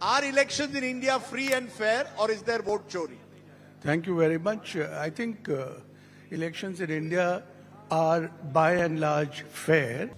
Are elections in India free and fair, or is there vote chori? Thank you very much. I think elections in India are by and large fair.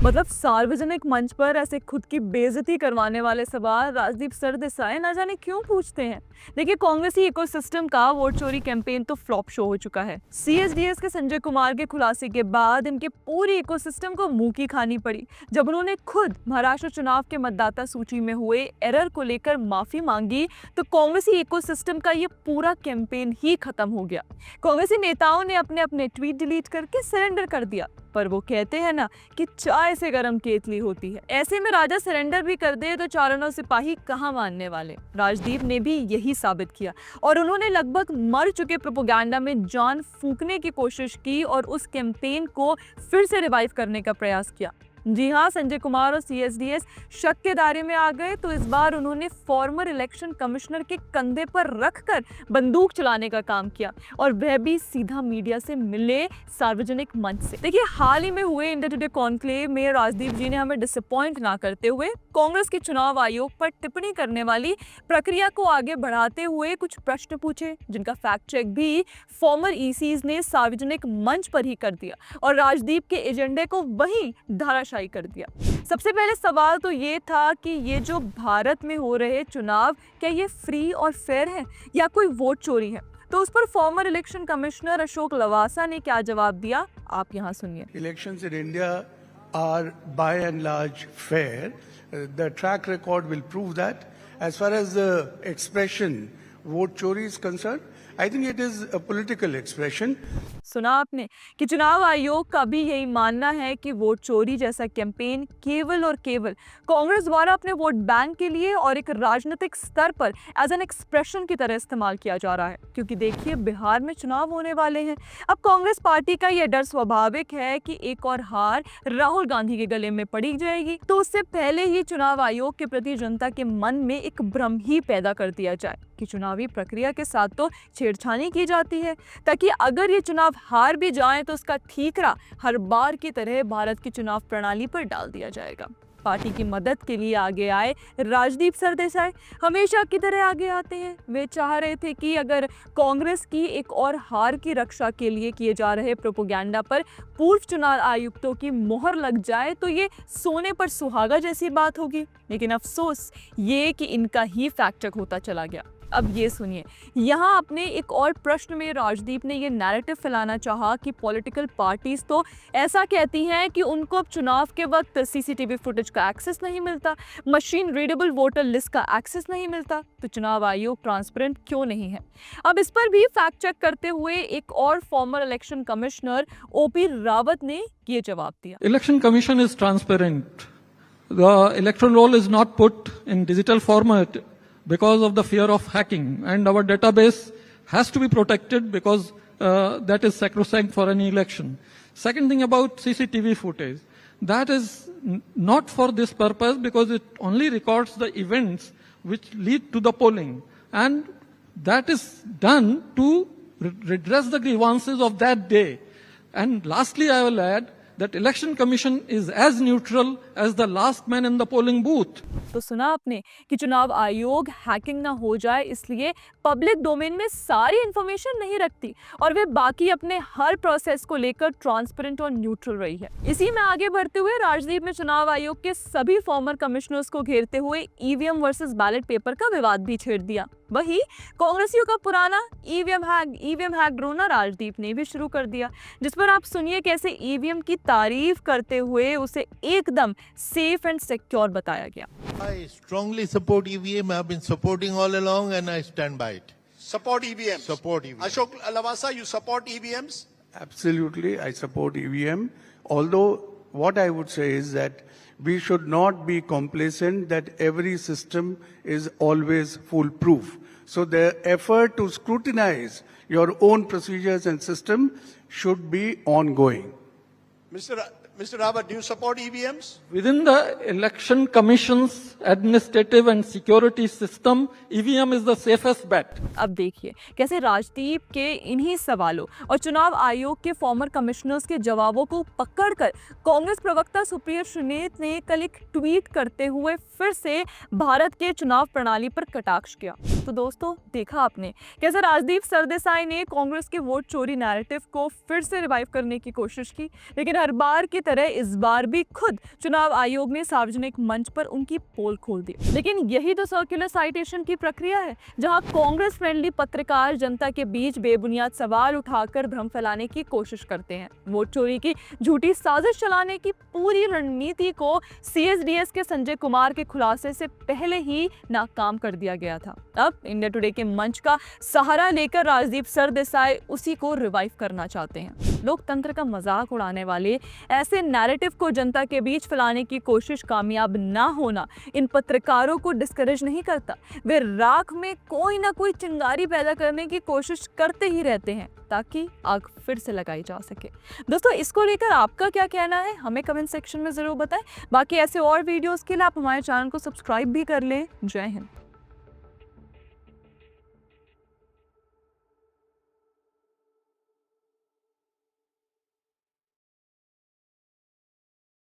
मतलब सार्वजनिक मंच पर ऐसे खुद की बेइज्जती करवाने वाले सवाल राजदीप सरदेसाई ना जाने क्यों पूछते हैं। देखिए, कांग्रेसी इकोसिस्टम का वोट चोरी कैंपेन तो फ्लॉप शो हो चुका है। सीएसडीएस के संजय कुमार के खुलासे के बाद इनके पूरी इकोसिस्टम को मुंह की खानी पड़ी जब उन्होंने खुद महाराष्ट्र चुनाव के मतदाता सूची में हुए एरर को लेकर माफी मांगी, तो कांग्रेसी इकोसिस्टम का ये पूरा कैंपेन ही खत्म हो गया। कांग्रेसी नेताओं ने अपने अपने ट्वीट डिलीट करके सरेंडर कर दिया, पर वो कहते हैं ना कि चाय से गरम केतली होती है। ऐसे में राजा सरेंडर भी कर दे तो चारों सिपाही कहां मानने वाले। राजदीप ने भी यही साबित किया और उन्होंने लगभग मर चुके प्रोपेगेंडा में जान फूंकने की कोशिश की और उस कैंपेन को फिर से रिवाइव करने का प्रयास किया। जी हाँ, संजय कुमार और सीएसडीएस शक के दायरे में आ गए तो इस बार उन्होंने फॉर्मर इलेक्शन कमिश्नर के कंधे पर रखकर बंदूक चलाने का काम किया, और वह भी सीधा मीडिया से मिले सार्वजनिक मंच से। देखिए, हाल ही में हुए इंडिया टुडे कॉन्क्लेव में राजदीप जी ने हमें डिसअपॉइंट ना करते हुए कांग्रेस के चुनाव आयोग पर टिप्पणी करने वाली प्रक्रिया को आगे बढ़ाते हुए कुछ प्रश्न पूछे, जिनका फैक्ट चेक भी फॉर्मर ईसीज ने सार्वजनिक मंच पर ही कर दिया और राजदीप के एजेंडे को वहीं धाराशाही कर दिया। सबसे पहले सवाल तो ये था कि ये जो भारत में हो रहे चुनाव, क्या ये फ्री और फेयर है या कोई वोट चोरी है? तो उस पर farmer election commissioner Ashok Lavasa ने क्या जवाब दिया, आप यहाँ सुनिए। Elections in India are by and large fair. The track record will prove that. As far as the expression vote chori is concerned, I think it is a political expression. सुना आपने कि चुनाव आयोग का भी यही मानना है कि वोट चोरी जैसा कैंपेन केवल और केवल कांग्रेस द्वारा अपने वोट बैंक के लिए और एक राजनीतिक स्तर पर एज एन एक्सप्रेशन की तरह इस्तेमाल किया जा रहा है। क्योंकि देखिए, बिहार में चुनाव होने वाले हैं। अब कांग्रेस पार्टी का यह डर स्वाभाविक है कि एक और हार राहुल गांधी के गले में पड़ी जाएगी, तो उससे पहले ही चुनाव आयोग के प्रति जनता के मन में एक भ्रम ही पैदा कर दिया जाए कि चुनावी प्रक्रिया के साथ तो छेड़छानी की जाती है, ताकि अगर ये चुनाव हार भी जाएं तो उसका ठीकरा हर बार की तरह भारत की चुनाव प्रणाली पर डाल दिया जाएगा। पार्टी की मदद के लिए आगे आए राजदीप सरदेसाई हमेशा की तरह आगे आते हैं। वे चाह रहे थे कि अगर कांग्रेस की एक और हार की रक्षा के लिए किए जा रहे प्रोपेगेंडा पर पूर्व चुनाव आयुक्तों की मोहर लग जाए तो ये सोने पर सुहागा जैसी बात होगी। लेकिन अफसोस ये कि इनका ही फैक्ट चेक होता चला गया। अब ये सुनिए, यहाँ अपने एक और प्रश्न में राजदीप ने ये नैरेटिव फैलाना चाहा कि पॉलिटिकल पार्टीज तो ऐसा कहती हैं कि उनको अब चुनाव के वक्त सीसीटीवी फुटेज का एक्सेस नहीं मिलता, मशीन रीडेबल वोटर लिस्ट का एक्सेस नहीं मिलता, तो चुनाव आयोग ट्रांसपेरेंट क्यों नहीं है। अब इस पर भी फैक्ट चेक करते हुए एक और farmer election commissioner OP Rawat ने ये जवाब दिया। Election commission is transparent. The electoral roll is not put in digital format because of the fear of hacking, and our database has to be protected because that is sacrosanct for any election. Second thing about CCTV footage, that is not for this purpose because it only records the events which lead to the polling, and that is done to redress the grievances of that day. And lastly, I will add that election commission is as neutral as the last man in the polling booth. तो सुना आपने कि चुनाव आयोग hacking ना हो जाए इसलिए पब्लिक डोमेन में सारी इंफॉर्मेशन नहीं रखती और वे बाकी अपने हर प्रोसेस को लेकर ट्रांसपेरेंट और न्यूट्रल रही है। इसी में आगे बढ़ते हुए राजदीप ने चुनाव आयोग के सभी फॉर्मर कमिश्नर्स को घेरते हुए ईवीएम वर्सेस बैलेट पेपर का विवाद भी छेड़ दिया। वही कांग्रेसियों का पुराना ईवीएम हैक ड्रोना राजदीप ने भी शुरू कर दिया, जिस पर आप सुनिए कैसे ईवीएम की तारीफ करते हुए उसे एकदम सेफ एंड सिक्योर बताया गया। I strongly support EVM. I have been supporting all along and I stand by it. Support EVMs. Support EVM. Ashok Lavasa, you support EVMs? Absolutely, I support EVM. Although what I would say is that we should not be complacent that every system is always foolproof. So the effort to scrutinize your own procedures and system should be ongoing. Mr. Rawat, do you support EVMs? Within the Election Commission's administrative and security system, EVM is the safest bet. अब देखिए कैसे राजदीप के इन्हीं सवालों और चुनाव आयोग के फॉर्मर कमिश्नर्स के जवाबों को पकड़कर कांग्रेस प्रवक्ता सुप्रिया श्रीनेत ने कल एक ट्वीट करते हुए फिर से भारत के चुनाव प्रणाली पर कटाक्ष किया। तो दोस्तों देखा आपने कैसे राजदीप सरदेसाई ने कांग्रेस के वोट चोरी नैरेटिव को फिर से रिवाइव करने की कोशिश की, लेकिन हर बार की तरह इस बार भी खुद चुनाव आयोग ने सार्वजनिक मंच पर उनकी पोल खोल दी। लेकिन यही तो सर्कुलर साइटेशन की प्रक्रिया है, जहां कांग्रेस फ्रेंडली पत्रकार जनता के बीच बेबुनियाद सवाल उठाकर भ्रम फैलाने की कोशिश करते हैं। वोट चोरी की झूठी साजिश चलाने की पूरी रणनीति को CSDS के संजय कुमार के खुलासे से पहले ही नाकाम कर दिया गया था। अब इंडिया टुडे के मंच का सहारा लेकर राजदीप सरदेसाई उसी को रिवाइव करना चाहते हैं। लोकतंत्र का मजाक उड़ाने वाले ऐसे नैरेटिव को जनता के बीच फैलाने की कोशिश कामयाब ना होना इन पत्रकारों को डिस्करेज नहीं करता। वे राख में कोई ना कोई चिंगारी पैदा करने की कोशिश करते ही रहते हैं ताकि आग फिर से लगाई जा सके। दोस्तों इसको लेकर आपका क्या कहना है हमें कमेंट सेक्शन में जरूर बताएं। बाकी ऐसे और वीडियोस के लिए आप हमारे चैनल को सब्सक्राइब भी कर लें। जय हिंद।